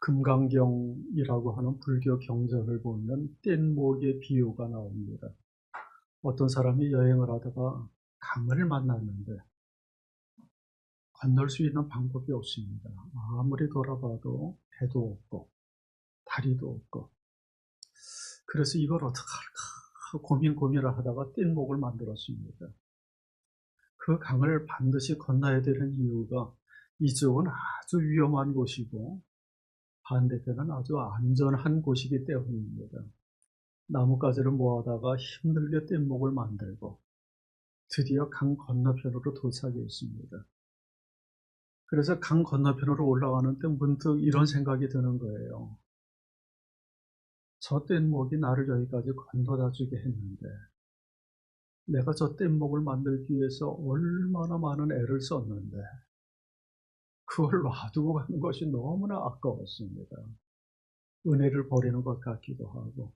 금강경이라고 하는 불교 경전을 보면 뗏목의 비유가 나옵니다. 어떤 사람이 여행을 하다가 강을 만났는데 건널 수 있는 방법이 없습니다. 아무리 돌아봐도 배도 없고 다리도 없고, 그래서 이걸 어떡할까 고민을 하다가 뗏목을 만들었습니다. 그 강을 반드시 건너야 되는 이유가 이쪽은 아주 위험한 곳이고 반대편은 아주 안전한 곳이기 때문입니다. 나뭇가지를 모아다가 힘들게 뗏목을 만들고 드디어 강 건너편으로 도착했습니다. 그래서 강 건너편으로 올라가는데 문득 이런 생각이 드는 거예요. 저 뗏목이 나를 여기까지 건너다 주게 했는데 내가 저 뗏목을 만들기 위해서 얼마나 많은 애를 썼는데 그걸 놔두고 가는 것이 너무나 아까웠습니다. 은혜를 버리는 것 같기도 하고,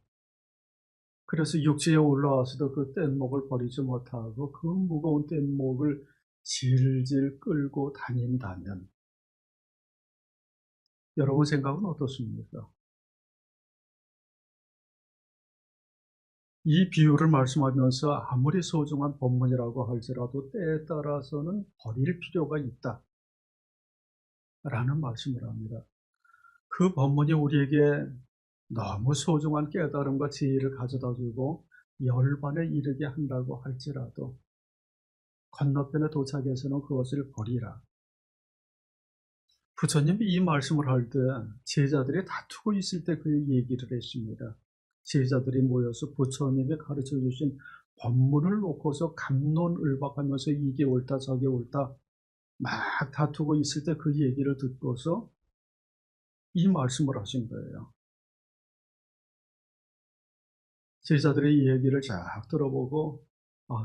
그래서 육지에 올라와서도 그 뗏목을 버리지 못하고 그 무거운 뗏목을 질질 끌고 다닌다면 여러분 생각은 어떻습니까? 이 비유를 말씀하면서 아무리 소중한 법문이라고 할지라도 때에 따라서는 버릴 필요가 있다 라는 말씀을 합니다. 그 법문이 우리에게 너무 소중한 깨달음과 지혜를 가져다 주고 열반에 이르게 한다고 할지라도 건너편에 도착해서는 그것을 버리라. 부처님이 이 말씀을 할 때 제자들이 다투고 있을 때 그 얘기를 했습니다. 제자들이 모여서 부처님이 가르쳐 주신 법문을 놓고서 갑론을박하면서 이게 옳다 저게 옳다 막 다투고 있을 때 그 얘기를 듣고서 이 말씀을 하신 거예요. 제자들의 이 얘기를 쫙 들어보고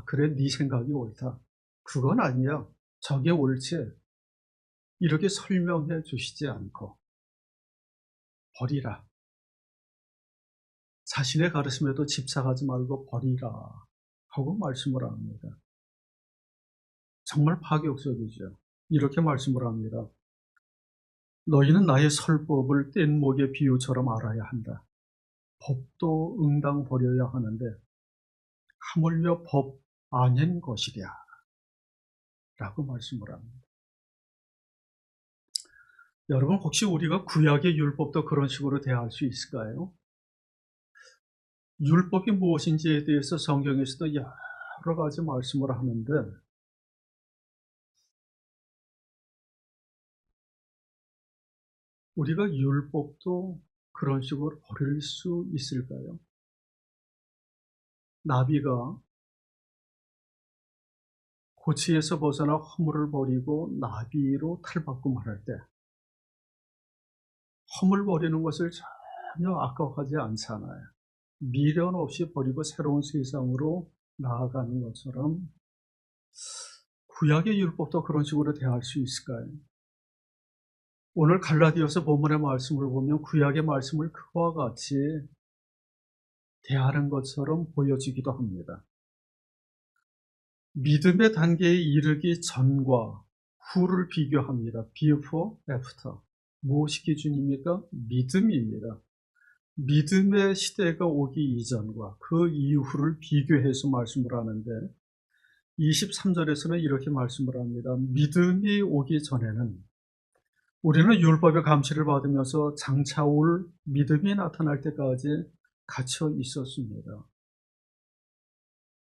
그래 네 생각이 옳다. 그건 아니야. 저게 옳지. 이렇게 설명해 주시지 않고 버리라. 자신의 가르침에도 집착하지 말고 버리라 하고 말씀을 합니다. 정말 파격적이죠. 이렇게 말씀을 합니다. 너희는 나의 설법을 뗏목의 비유처럼 알아야 한다. 법도 응당 버려야 하는데 하물며 법 아닌 것이랴 라고 말씀을 합니다. 여러분, 혹시 우리가 구약의 율법도 그런 식으로 대할 수 있을까요? 율법이 무엇인지에 대해서 성경에서도 여러 가지 말씀을 하는데 우리가 율법도 그런 식으로 버릴 수 있을까요? 나비가 고치에서 벗어나 허물을 버리고 나비로 탈바꿈할 때 허물 버리는 것을 전혀 아까워하지 않잖아요. 미련 없이 버리고 새로운 세상으로 나아가는 것처럼 구약의 율법도 그런 식으로 대할 수 있을까요? 오늘 갈라디아서 본문의 말씀을 보면 구약의 말씀을 그와 같이 대하는 것처럼 보여지기도 합니다. 믿음의 단계에 이르기 전과 후를 비교합니다. Before, After. 무엇이 기준입니까? 믿음입니다. 믿음의 시대가 오기 이전과 그 이후를 비교해서 말씀을 하는데 23절에서는 이렇게 말씀을 합니다. 믿음이 오기 전에는 우리는 율법의 감시를 받으면서 장차 올 믿음이 나타날 때까지 갇혀 있었습니다.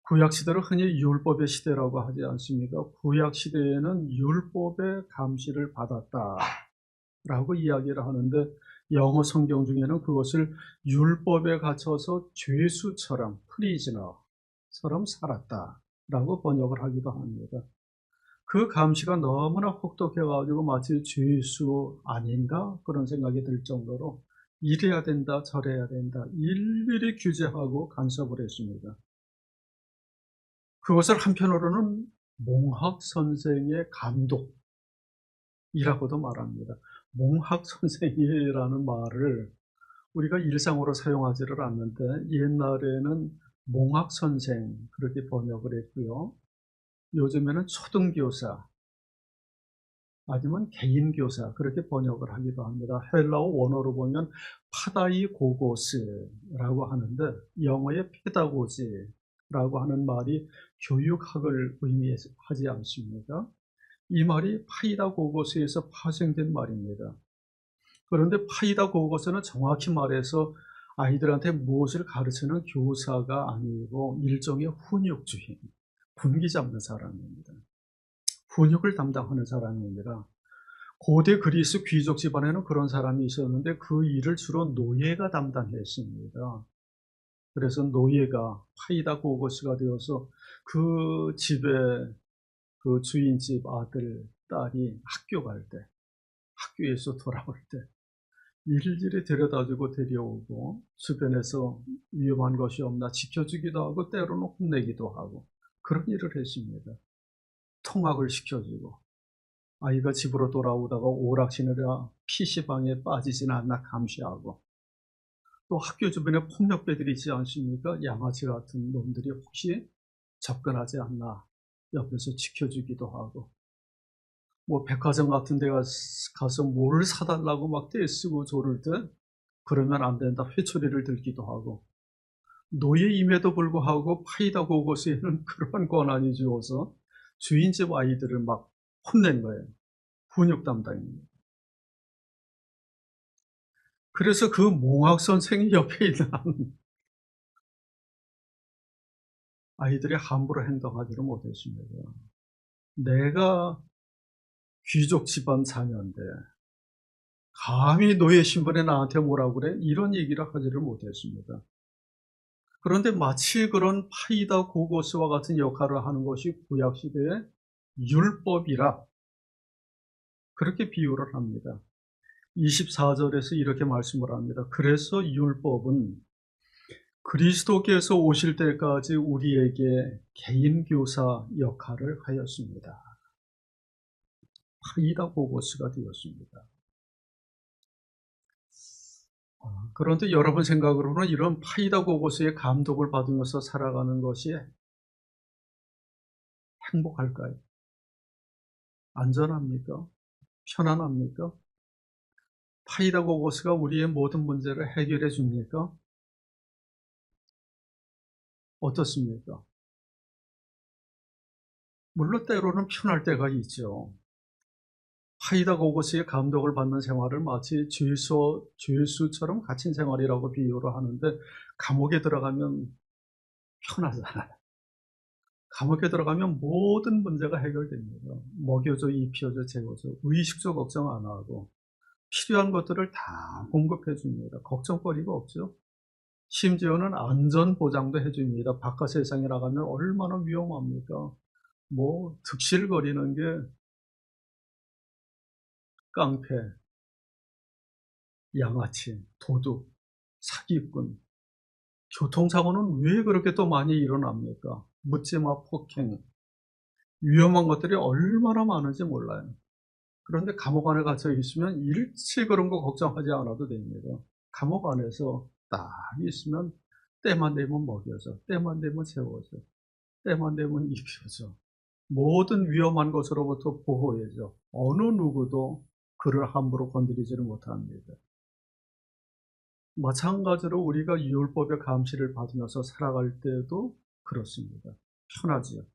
구약시대를 흔히 율법의 시대라고 하지 않습니까? 구약시대에는 율법의 감시를 받았다라고 이야기를 하는데 영어 성경 중에는 그것을 율법에 갇혀서 죄수처럼, 프리즈너처럼 살았다라고 번역을 하기도 합니다. 그 감시가 너무나 혹독해가지고 마치 죄수 아닌가 그런 생각이 들 정도로 이래야 된다 저래야 된다 일일이 규제하고 간섭을 했습니다. 그것을 한편으로는 몽학 선생의 감독이라고도 말합니다. 몽학 선생이라는 말을 우리가 일상으로 사용하지를 않는데 옛날에는 몽학 선생 그렇게 번역을 했고요. 요즘에는 초등교사 아니면 개인교사 그렇게 번역을 하기도 합니다. 헬라어 원어로 보면 파다이고고스라고 하는데 영어의 페다고지라고 하는 말이 교육학을 의미하지 않습니다. 이 말이 파이다고고스에서 파생된 말입니다. 그런데 파이다고고스는 정확히 말해서 아이들한테 무엇을 가르치는 교사가 아니고 일종의 훈육주인, 분기 잡는 사람입니다. 훈육을 담당하는 사람입니다. 고대 그리스 귀족 집안에는 그런 사람이 있었는데 그 일을 주로 노예가 담당했습니다. 그래서 노예가 파이다고고스가 되어서 그 집에 그 주인집 아들, 딸이 학교 갈 때, 학교에서 돌아올 때 일일이 데려다주고 데려오고 주변에서 위험한 것이 없나 지켜주기도 하고 때로는 혼내기도 하고 그런 일을 했습니다. 통학을 시켜주고 아이가 집으로 돌아오다가 오락시느라 PC방에 빠지지는 않나 감시하고 또 학교 주변에 폭력배들이 있지 않습니까? 양아치 같은 놈들이 혹시 접근하지 않나 옆에서 지켜주기도 하고 뭐 백화점 같은 데 가서 뭘 사달라고 막 떼쓰고 조를 때 그러면 안 된다 회초리를 들기도 하고 노예임에도 불구하고 파이다고고스에는 그런 권한이 주어서 주인집 아이들을 막 혼낸 거예요. 훈육 담당입니다. 그래서 그 몽학 선생이 옆에 있는 아이들이 함부로 행동하지를 못했습니다. 내가 귀족 집안 자녀인데 감히 노예 신분에 나한테 뭐라고 그래? 이런 얘기를 하지를 못했습니다. 그런데 마치 그런 파이다고고스와 같은 역할을 하는 것이 구약시대의 율법이라 그렇게 비유를 합니다. 24절에서 이렇게 말씀을 합니다. 그래서 율법은 그리스도께서 오실 때까지 우리에게 개인교사 역할을 하였습니다. 파이다고고스가 되었습니다. 그런데 여러분 생각으로는 이런 파이다고고스의 감독을 받으면서 살아가는 것이 행복할까요? 안전합니까? 편안합니까? 파이다고고스가 우리의 모든 문제를 해결해 줍니까? 어떻습니까? 물론 때로는 편할 때가 있죠. 파이다고고스의 감독을 받는 생활을 마치 죄수처럼 갇힌 생활이라고 비유를 하는데 감옥에 들어가면 편하잖아요. 감옥에 들어가면 모든 문제가 해결됩니다. 먹여줘, 입혀줘, 재워줘, 의식주 걱정 안 하고 필요한 것들을 다 공급해 줍니다. 걱정거리가 없죠. 심지어는 안전보장도 해줍니다. 바깥 세상에 나가면 얼마나 위험합니까? 뭐 득실거리는 게 깡패, 양아치, 도둑, 사기꾼, 교통사고는 왜 그렇게 또 많이 일어납니까? 묻지마 폭행, 위험한 것들이 얼마나 많은지 몰라요. 그런데 감옥 안에 갇혀 있으면 일체 그런 거 걱정하지 않아도 됩니다. 감옥 안에서 딱 있으면 때만 되면 먹여줘, 때만 되면 재워줘, 때만 되면 입혀줘. 모든 위험한 것으로부터 보호해줘. 어느 누구도 그를 함부로 건드리지를 못합니다. 마찬가지로 우리가 율법의 감시를 받으면서 살아갈 때도 그렇습니다. 편하지요.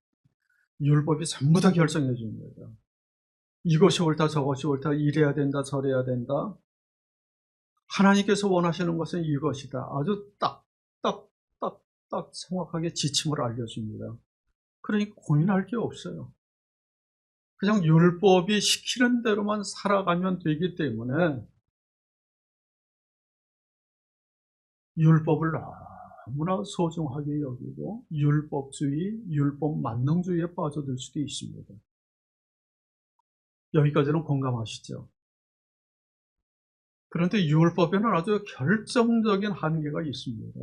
율법이 전부 다 결정해 줍니다. 이것이 옳다, 저것이 옳다, 이래야 된다, 저래야 된다. 하나님께서 원하시는 것은 이것이다. 아주 딱 정확하게 지침을 알려줍니다. 그러니까 고민할 게 없어요. 그냥 율법이 시키는 대로만 살아가면 되기 때문에 율법을 너무나 소중하게 여기고 율법주의, 율법 만능주의에 빠져들 수도 있습니다. 여기까지는 공감하시죠? 그런데 율법에는 아주 결정적인 한계가 있습니다.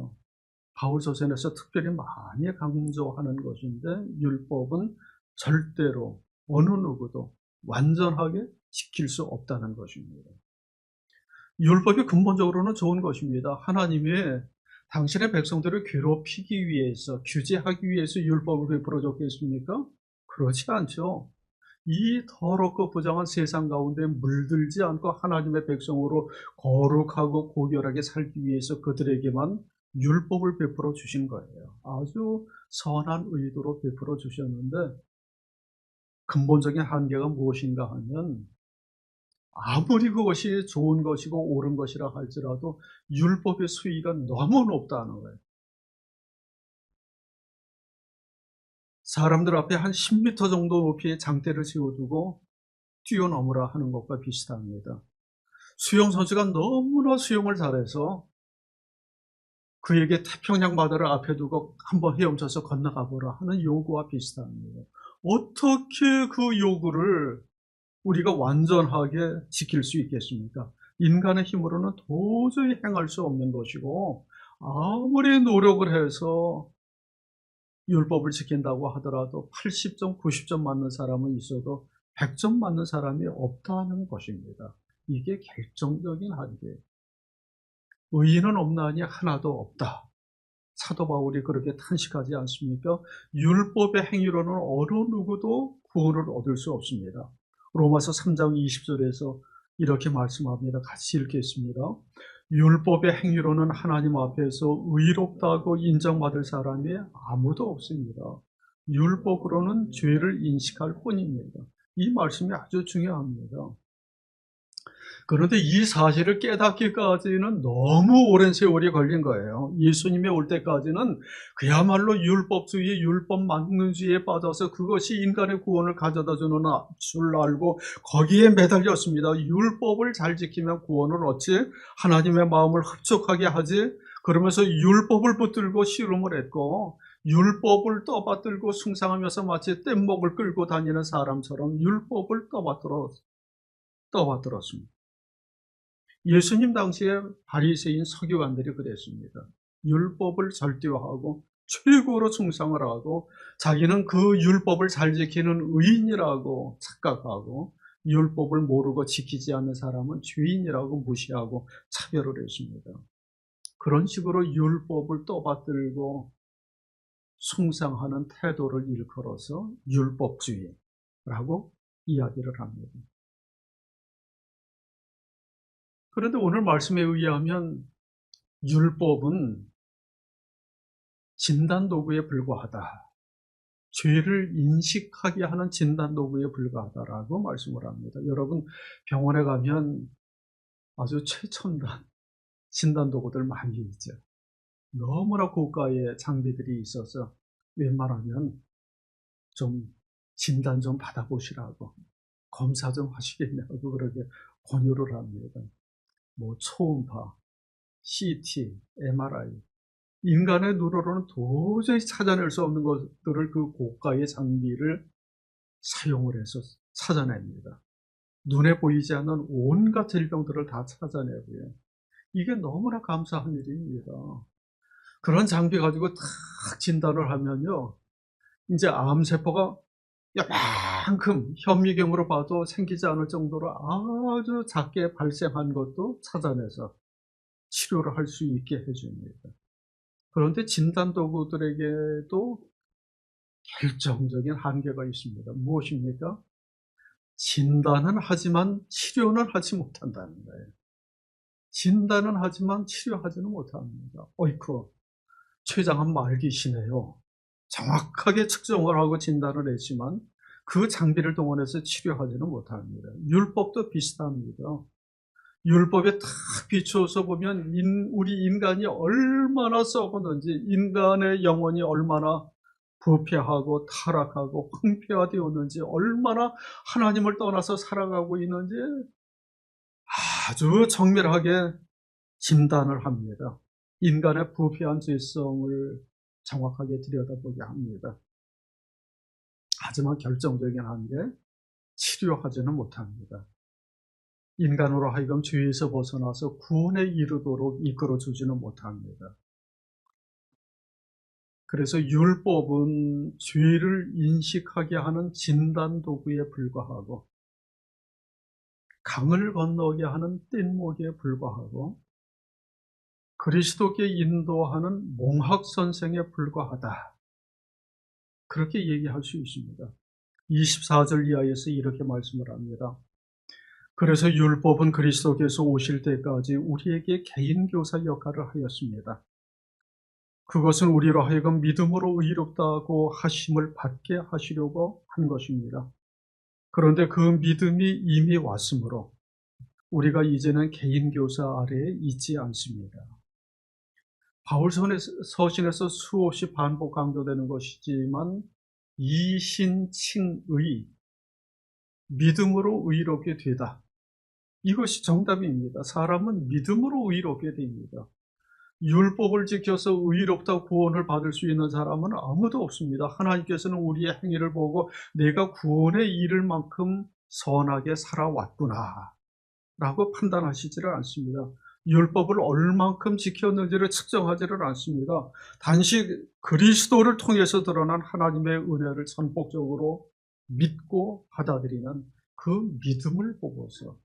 바울서신에서 특별히 많이 강조하는 것인데 율법은 절대로 어느 누구도 완전하게 지킬 수 없다는 것입니다. 율법이 근본적으로는 좋은 것입니다. 하나님이 당신의 백성들을 괴롭히기 위해서, 규제하기 위해서 율법을 베풀어 줬겠습니까? 그렇지 않죠. 이 더럽고 부정한 세상 가운데 물들지 않고 하나님의 백성으로 거룩하고 고결하게 살기 위해서 그들에게만 율법을 베풀어 주신 거예요. 아주 선한 의도로 베풀어 주셨는데 근본적인 한계가 무엇인가 하면 아무리 그것이 좋은 것이고 옳은 것이라 할지라도 율법의 수위가 너무 높다는 거예요. 사람들 앞에 한 10m 정도 높이의 장대를 세워두고 뛰어넘으라 하는 것과 비슷합니다. 수영 선수가 너무나 수영을 잘해서 그에게 태평양 바다를 앞에 두고 한번 헤엄쳐서 건너가 보라 하는 요구와 비슷합니다. 어떻게 그 요구를 우리가 완전하게 지킬 수 있겠습니까? 인간의 힘으로는 도저히 행할 수 없는 것이고 아무리 노력을 해서 율법을 지킨다고 하더라도 80점, 90점 맞는 사람은 있어도 100점 맞는 사람이 없다는 것입니다. 이게 결정적인 한계예요. 의인은 없나니 하나도 없다. 사도 바울이 그렇게 탄식하지 않습니까? 율법의 행위로는 어느 누구도 구원을 얻을 수 없습니다. 로마서 3장 20절에서 이렇게 말씀합니다. 같이 읽겠습니다. 율법의 행위로는 하나님 앞에서 의롭다고 인정받을 사람이 아무도 없습니다. 율법으로는 죄를 인식할 뿐입니다. 이 말씀이 아주 중요합니다. 그런데 이 사실을 깨닫기까지는 너무 오랜 세월이 걸린 거예요. 예수님이 올 때까지는 그야말로 율법주의, 율법만능주의에 빠져서 그것이 인간의 구원을 가져다 주는 줄 알고 거기에 매달렸습니다. 율법을 잘 지키면 구원을 얻지, 하나님의 마음을 흡족하게 하지, 그러면서 율법을 붙들고 씨름을 했고 율법을 떠받들고 숭상하면서 마치 뗏목을 끌고 다니는 사람처럼 율법을 떠받들었습니다. 예수님 당시에 바리새인 서기관들이 그랬습니다. 율법을 절대화하고 최고로 충성을 하고 자기는 그 율법을 잘 지키는 의인이라고 착각하고 율법을 모르고 지키지 않는 사람은 죄인이라고 무시하고 차별을 했습니다. 그런 식으로 율법을 떠받들고 숭상하는 태도를 일컬어서 율법주의라고 이야기를 합니다. 그런데 오늘 말씀에 의하면 율법은 진단도구에 불과하다. 죄를 인식하게 하는 진단도구에 불과하다라고 말씀을 합니다. 여러분 병원에 가면 아주 최첨단 진단도구들 많이 있죠. 너무나 고가의 장비들이 있어서 웬만하면 좀 진단 좀 받아보시라고 검사 좀 하시겠냐고 그렇게 권유를 합니다. 뭐 초음파, CT, MRI, 인간의 눈으로는 도저히 찾아낼 수 없는 것들을 그 고가의 장비를 사용을 해서 찾아냅니다. 눈에 보이지 않는 온갖 질병들을 다 찾아내고요. 이게 너무나 감사한 일입니다. 그런 장비 가지고 딱 진단을 하면요. 이제 암세포가 요만큼 현미경으로 봐도 생기지 않을 정도로 아주 작게 발생한 것도 찾아내서 치료를 할 수 있게 해줍니다. 그런데 진단도구들에게도 결정적인 한계가 있습니다. 무엇입니까? 진단은 하지만 치료는 하지 못한다는 거예요. 진단은 하지만 치료하지는 못합니다. 어이쿠, 췌장암 말기시네요. 정확하게 측정을 하고 진단을 했지만 그 장비를 동원해서 치료하지는 못합니다. 율법도 비슷합니다. 율법에 딱 비추어서 보면 우리 인간이 얼마나 썩었는지, 인간의 영혼이 얼마나 부패하고 타락하고 황폐화되었는지, 얼마나 하나님을 떠나서 살아가고 있는지 아주 정밀하게 진단을 합니다. 인간의 부패한 죄성을 정확하게 들여다보게 합니다. 하지만 결정적인 한계, 치료하지는 못합니다. 인간으로 하여금 죄에서 벗어나서 구원에 이르도록 이끌어주지는 못합니다. 그래서 율법은 죄를 인식하게 하는 진단도구에 불과하고 강을 건너게 하는 뗏목에 불과하고 그리스도께 인도하는 몽학선생에 불과하다. 그렇게 얘기할 수 있습니다. 24절 이하에서 이렇게 말씀을 합니다. 그래서 율법은 그리스도께서 오실 때까지 우리에게 개인교사 역할을 하였습니다. 그것은 우리로 하여금 믿음으로 의롭다고 하심을 받게 하시려고 한 것입니다. 그런데 그 믿음이 이미 왔으므로 우리가 이제는 개인교사 아래에 있지 않습니다. 바울 서신에서 수없이 반복 강조되는 것이지만 이신칭의, 믿음으로 의롭게 되다. 이것이 정답입니다. 사람은 믿음으로 의롭게 됩니다. 율법을 지켜서 의롭다 구원을 받을 수 있는 사람은 아무도 없습니다. 하나님께서는 우리의 행위를 보고 내가 구원에 이를 만큼 선하게 살아왔구나 라고 판단하시지를 않습니다. 율법을 얼만큼 지켰는지를 측정하지를 않습니다. 단지 그리스도를 통해서 드러난 하나님의 은혜를 전폭적으로 믿고 받아들이는 그 믿음을 보고서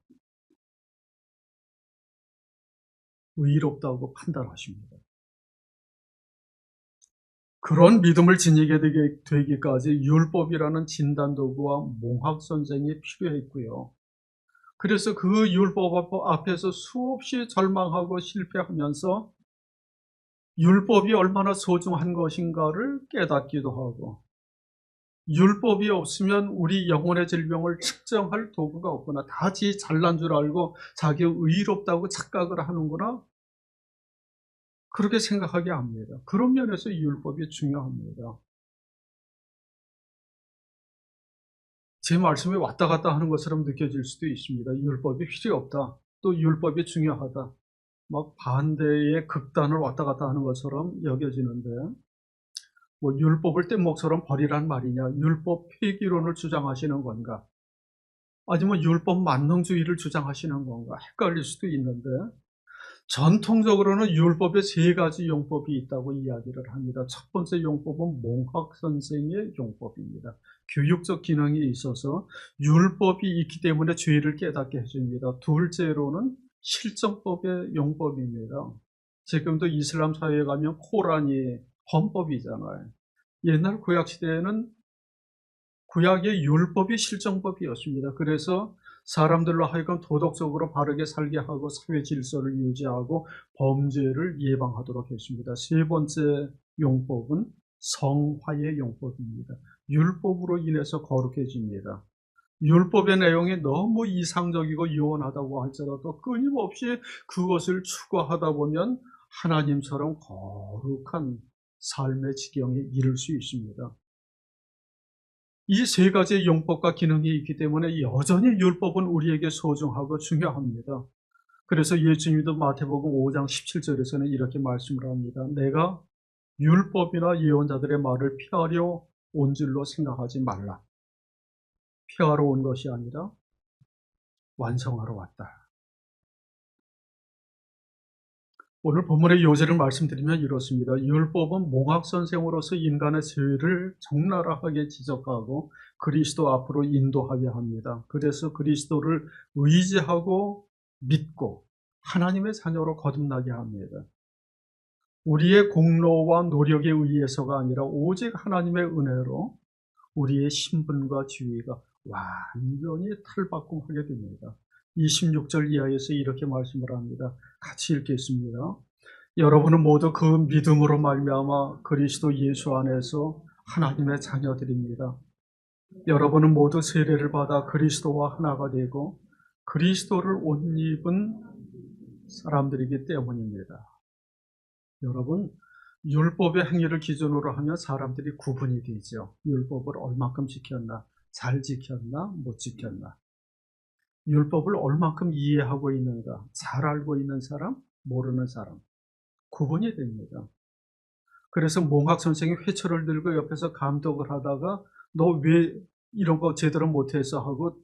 의롭다고 판단하십니다. 그런 믿음을 지니게 되기까지 율법이라는 진단도구와 몽학선생이 필요했고요. 그래서 그 율법 앞에서 수없이 절망하고 실패하면서 율법이 얼마나 소중한 것인가를 깨닫기도 하고, 율법이 없으면 우리 영혼의 질병을 측정할 도구가 없구나, 다 지 잘난 줄 알고 자기 의롭다고 착각을 하는구나, 그렇게 생각하게 합니다. 그런 면에서 율법이 중요합니다. 제 말씀이 왔다 갔다 하는 것처럼 느껴질 수도 있습니다. 율법이 필요 없다, 또 율법이 중요하다, 막 반대의 극단을 왔다 갔다 하는 것처럼 여겨지는데, 율법을 뗏목처럼 버리란 말이냐, 율법 폐기론을 주장하시는 건가, 아니면 율법 만능주의를 주장하시는 건가 헷갈릴 수도 있는데, 전통적으로는 율법에 세 가지 용법이 있다고 이야기를 합니다. 첫 번째 용법은 몽학 선생의 용법입니다. 교육적 기능이 있어서 율법이 있기 때문에 죄를 깨닫게 해줍니다. 둘째로는 실정법의 용법입니다. 지금도 이슬람 사회에 가면 코란이 헌법이잖아요. 옛날 구약 시대에는 구약의 율법이 실정법이었습니다. 그래서 사람들로 하여금 도덕적으로 바르게 살게 하고 사회 질서를 유지하고 범죄를 예방하도록 했습니다. 세 번째 용법은 성화의 용법입니다. 율법으로 인해서 거룩해집니다. 율법의 내용이 너무 이상적이고 유언하다고 할지라도 끊임없이 그것을 추구하다 보면 하나님처럼 거룩한 삶의 지경에 이를 수 있습니다. 이 세 가지의 용법과 기능이 있기 때문에 여전히 율법은 우리에게 소중하고 중요합니다. 그래서 예수님도 마태복음 5장 17절에서는 이렇게 말씀을 합니다. 내가 율법이나 예언자들의 말을 피하려 온 줄로 생각하지 말라. 피하러 온 것이 아니라 완성하러 왔다. 오늘 본문의 요지를 말씀드리면 이렇습니다. 율법은 몽학선생으로서 인간의 죄를 적나라하게 지적하고 그리스도 앞으로 인도하게 합니다. 그래서 그리스도를 의지하고 믿고 하나님의 자녀로 거듭나게 합니다. 우리의 공로와 노력에 의해서가 아니라 오직 하나님의 은혜로 우리의 신분과 지위가 완전히 탈바꿈하게 됩니다. 26절 이하에서 이렇게 말씀을 합니다. 같이 읽겠습니다. 여러분은 모두 그 믿음으로 말미암아 그리스도 예수 안에서 하나님의 자녀들입니다. 여러분은 모두 세례를 받아 그리스도와 하나가 되고 그리스도를 옷 입은 사람들이기 때문입니다. 여러분, 율법의 행위를 기준으로 하면 사람들이 구분이 되죠. 율법을 얼마큼 지켰나, 잘 지켰나, 못 지켰나. 율법을 얼마큼 이해하고 있는가, 잘 알고 있는 사람, 모르는 사람. 구분이 됩니다. 그래서 몽학 선생이 회초를 들고 옆에서 감독을 하다가 너 왜 이런 거 제대로 못해서 하고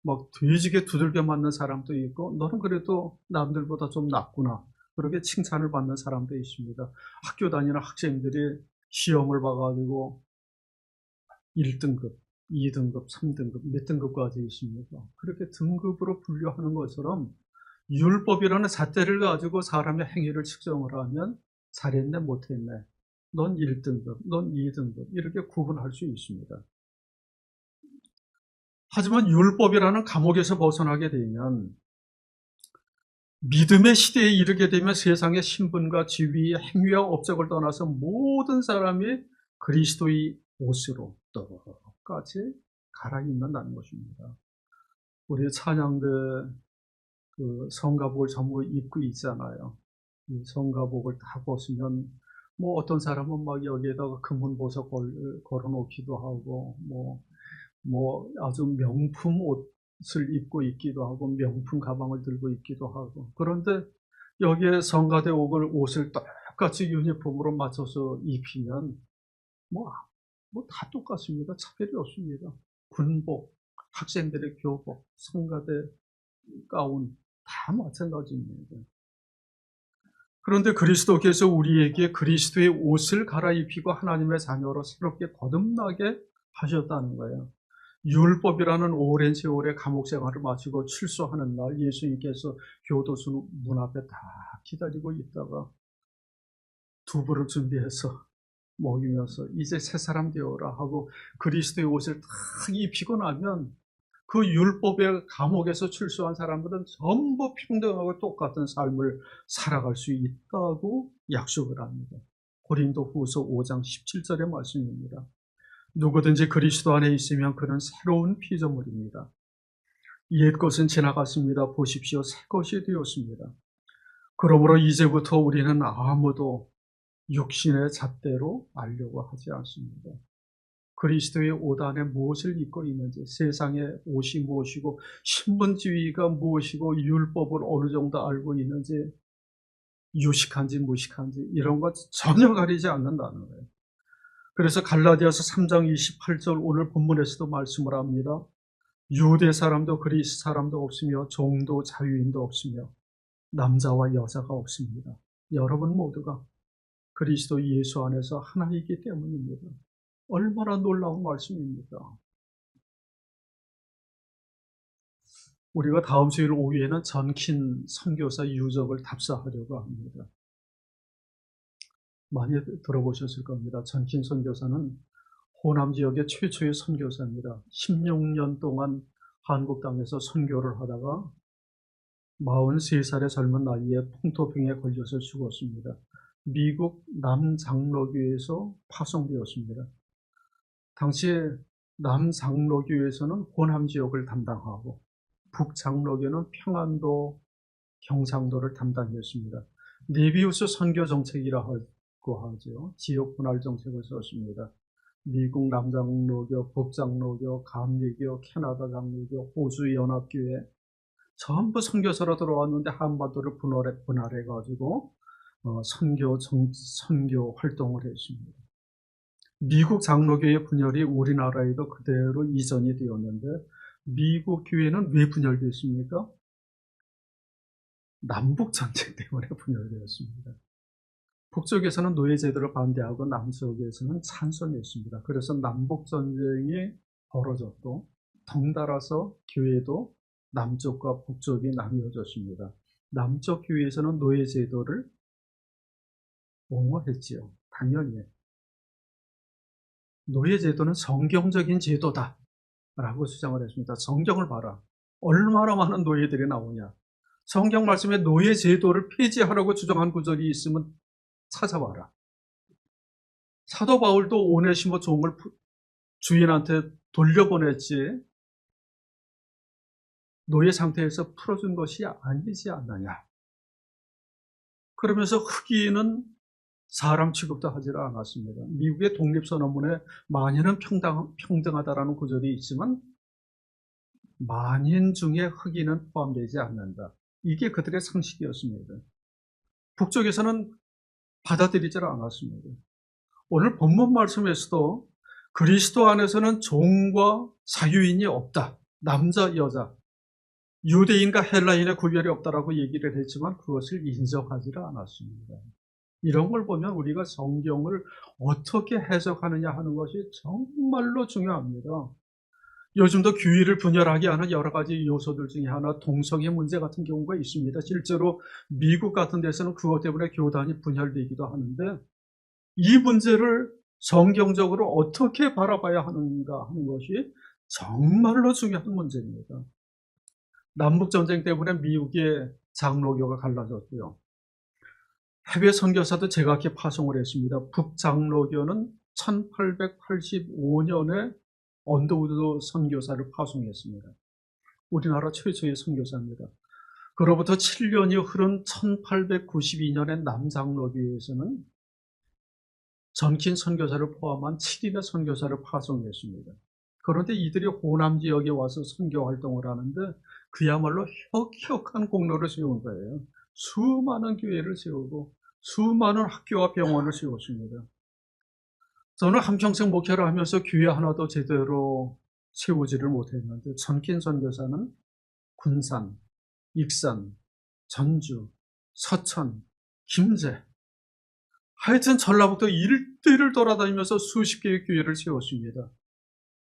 막 돼지게 두들겨 맞는 사람도 있고, 너는 그래도 남들보다 좀 낫구나, 그렇게 칭찬을 받는 사람도 있습니다. 학교 다니는 학생들이 시험을 봐가지고 1등급, 2등급, 3등급, 몇 등급까지 있습니까? 그렇게 등급으로 분류하는 것처럼 율법이라는 잣대를 가지고 사람의 행위를 측정을 하면 잘했네, 못했네, 넌 1등급, 넌 2등급, 이렇게 구분할 수 있습니다. 하지만 율법이라는 감옥에서 벗어나게 되면 믿음의 시대에 이르게 되면 세상의 신분과 지위, 행위와 업적을 떠나서 모든 사람이 그리스도의 옷으로 똑같이 갈아입는다는 것입니다. 우리 찬양대 그 성가복을 전부 입고 있잖아요. 이 성가복을 다 벗으면 뭐 어떤 사람은 막 여기에다가 금은보석 걸어놓기도 하고 뭐 아주 명품 옷을 입고 있기도 하고 명품 가방을 들고 있기도 하고, 그런데 여기에 성가대 옷을 똑같이 유니폼으로 맞춰서 입히면 뭐 다 똑같습니다. 차별이 없습니다. 군복, 학생들의 교복, 성가대 가운 다 마찬가지입니다. 그런데 그리스도께서 우리에게 그리스도의 옷을 갈아입히고 하나님의 자녀로 새롭게 거듭나게 하셨다는 거예요. 율법이라는 오랜 세월의 감옥 생활을 마치고 출소하는 날 예수님께서 교도소 문 앞에 다 기다리고 있다가 두부를 준비해서 먹이면서 이제 새 사람 되어라 하고 그리스도의 옷을 딱 입히고 나면 그 율법의 감옥에서 출소한 사람들은 전부 평등하고 똑같은 삶을 살아갈 수 있다고 약속을 합니다. 고린도후서 5장 17절의 말씀입니다. 누구든지 그리스도 안에 있으면 그는 새로운 피조물입니다. 옛 것은 지나갔습니다. 보십시오. 새 것이 되었습니다. 그러므로 이제부터 우리는 아무도 육신의 잣대로 알려고 하지 않습니다. 그리스도의 옷 안에 무엇을 입고 있는지, 세상의 옷이 무엇이고 신분지위가 무엇이고 율법을 어느 정도 알고 있는지, 유식한지 무식한지 이런 것 전혀 가리지 않는다는 거예요. 그래서 갈라디아서 3장 28절 오늘 본문에서도 말씀을 합니다. 유대 사람도 그리스 사람도 없으며 종도 자유인도 없으며 남자와 여자가 없습니다. 여러분 모두가 그리스도 예수 안에서 하나이기 때문입니다. 얼마나 놀라운 말씀입니까? 우리가 다음 주일 오후에는 전킨 선교사 유적을 답사하려고 합니다. 많이 들어보셨을 겁니다. 전킨 선교사는 호남 지역의 최초의 선교사입니다. 16년 동안 한국 땅에서 선교를 하다가 43살의 젊은 나이에 풍토병에 걸려서 죽었습니다. 미국 남장로교에서 파송되었습니다. 당시에 남장로교에서는 호남 지역을 담당하고 북장로교는 평안도, 경상도를 담당했습니다. 네비우스 선교 정책이라고 하죠. 지역 분할 정책을 썼습니다. 미국 남장로교, 북장로교, 감리교, 캐나다 장로교, 호주 연합교회 전부 선교사로 들어왔는데 한반도를 분할해가지고 선교 활동을 했습니다. 미국 장로교의 분열이 우리나라에도 그대로 이전이 되었는데 미국 교회는 왜 분열됐습니까? 남북전쟁 때문에 분열되었습니다. 북쪽에서는 노예제도를 반대하고 남쪽에서는 찬성했습니다. 그래서 남북전쟁이 벌어졌고 덩달아서 교회도 남쪽과 북쪽이 나뉘어졌습니다. 남쪽 교회에서는 노예제도를 옹호했지요. 당연히 노예제도는 성경적인 제도다 라고 주장을 했습니다. 성경을 봐라. 얼마나 많은 노예들이 나오냐. 성경 말씀에 노예제도를 폐지하라고 주장한 구절이 있으면 찾아봐라. 사도 바울도 오네시모 종을 주인한테 돌려보냈지 노예 상태에서 풀어준 것이 아니지 않느냐. 그러면서 흑인은 사람 취급도 하지 않았습니다. 미국의 독립선언문에 만인은 평등하다라는 구절이 있지만 만인 중에 흑인은 포함되지 않는다. 이게 그들의 상식이었습니다. 북쪽에서는 받아들이지 않았습니다. 오늘 본문 말씀에서도 그리스도 안에서는 종과 자유인이 없다. 남자, 여자, 유대인과 헬라인의 구별이 없다라고 얘기를 했지만 그것을 인정하지 않았습니다. 이런 걸 보면 우리가 성경을 어떻게 해석하느냐 하는 것이 정말로 중요합니다. 요즘도 교회를 분열하게 하는 여러 가지 요소들 중에 하나 동성애 문제 같은 경우가 있습니다. 실제로 미국 같은 데서는 그것 때문에 교단이 분열되기도 하는데 이 문제를 성경적으로 어떻게 바라봐야 하는가 하는 것이 정말로 중요한 문제입니다. 남북전쟁 때문에 미국의 장로교가 갈라졌고요. 해외 선교사도 제각기 파송을 했습니다. 북장로교는 1885년에 언더우드 선교사를 파송했습니다. 우리나라 최초의 선교사입니다. 그로부터 7년이 흐른 1892년에 남장로교에서는 전킨 선교사를 포함한 7인의 선교사를 파송했습니다. 그런데 이들이 호남 지역에 와서 선교 활동을 하는데 그야말로 혁혁한 공로를 세운 거예요. 수많은 교회를 세우고 수많은 학교와 병원을 세웠습니다. 저는 한평생 목회를 하면서 교회 하나도 제대로 세우지를 못했는데 전킨 선교사는 군산, 익산, 전주, 서천, 김제, 하여튼 전라북도 일대를 돌아다니면서 수십 개의 교회를 세웠습니다.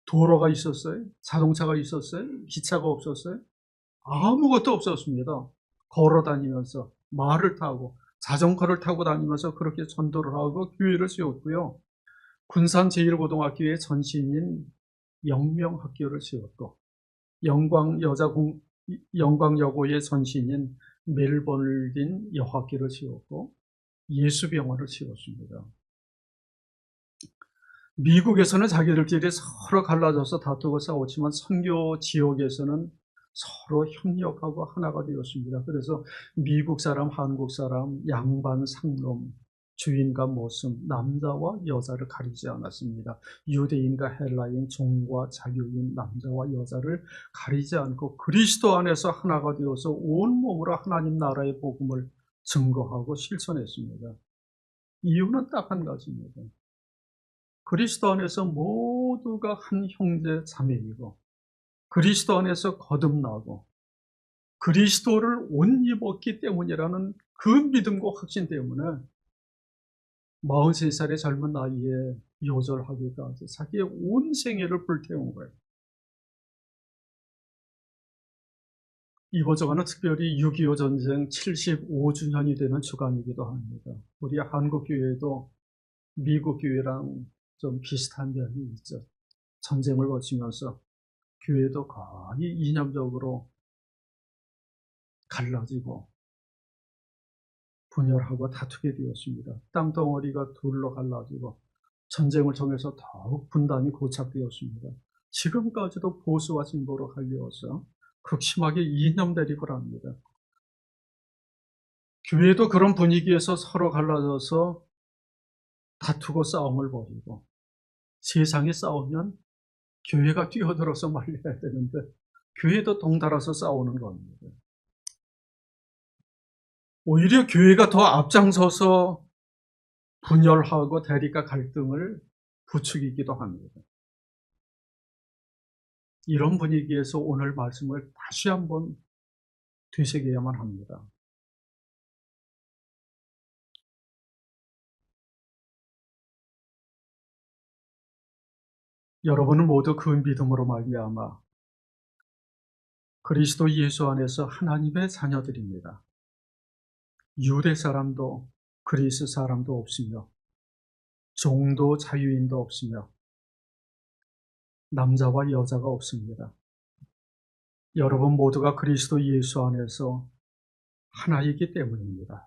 도로가 있었어요? 자동차가 있었어요? 기차가 없었어요? 아무것도 없었습니다. 걸어 다니면서 말을 타고 자전거를 타고 다니면서 그렇게 전도를 하고 교회를 세웠고요. 군산 제1고등학교의 전신인 영명학교를 세웠고 영광여고의 전신인 멜버른 여학교를 세웠고 예수병원을 세웠습니다. 미국에서는 자기들끼리 서로 갈라져서 다투고 싸웠지만 선교 지역에서는 서로 협력하고 하나가 되었습니다. 그래서 미국 사람, 한국 사람, 양반, 상놈, 주인과 모습, 남자와 여자를 가리지 않았습니다. 유대인과 헬라인, 종과 자유인, 남자와 여자를 가리지 않고 그리스도 안에서 하나가 되어서 온몸으로 하나님 나라의 복음을 증거하고 실천했습니다. 이유는 딱 한 가지입니다. 그리스도 안에서 모두가 한 형제 자매이고 그리스도 안에서 거듭나고 그리스도를 옷 입었기 때문이라는 그 믿음과 확신 때문에 43살의 젊은 나이에 요절하기까지 자기의 온 생애를 불태운 거예요. 이번 주간은 특별히 6.25 전쟁 75주년이 되는 주간이기도 합니다. 우리 한국교회도 미국 교회랑 좀 비슷한 면이 있죠. 전쟁을 거치면서 교회도 거의 이념적으로 갈라지고 분열하고 다투게 되었습니다. 땅덩어리가 둘로 갈라지고 전쟁을 통해서 더욱 분단이 고착되었습니다. 지금까지도 보수와 진보로 갈려서 극심하게 이념 대립을 합니다. 교회도 그런 분위기에서 서로 갈라져서 다투고 싸움을 벌이고 세상에 싸우면 교회가 뛰어들어서 말려야 되는데 교회도 동달아서 싸우는 겁니다. 오히려 교회가 더 앞장서서 분열하고 대립과 갈등을 부추기기도 합니다. 이런 분위기에서 오늘 말씀을 다시 한번 되새겨야만 합니다. 여러분은 모두 그 믿음으로 말미암아 그리스도 예수 안에서 하나님의 자녀들입니다. 유대 사람도 그리스 사람도 없으며 종도 자유인도 없으며 남자와 여자가 없습니다. 여러분 모두가 그리스도 예수 안에서 하나이기 때문입니다.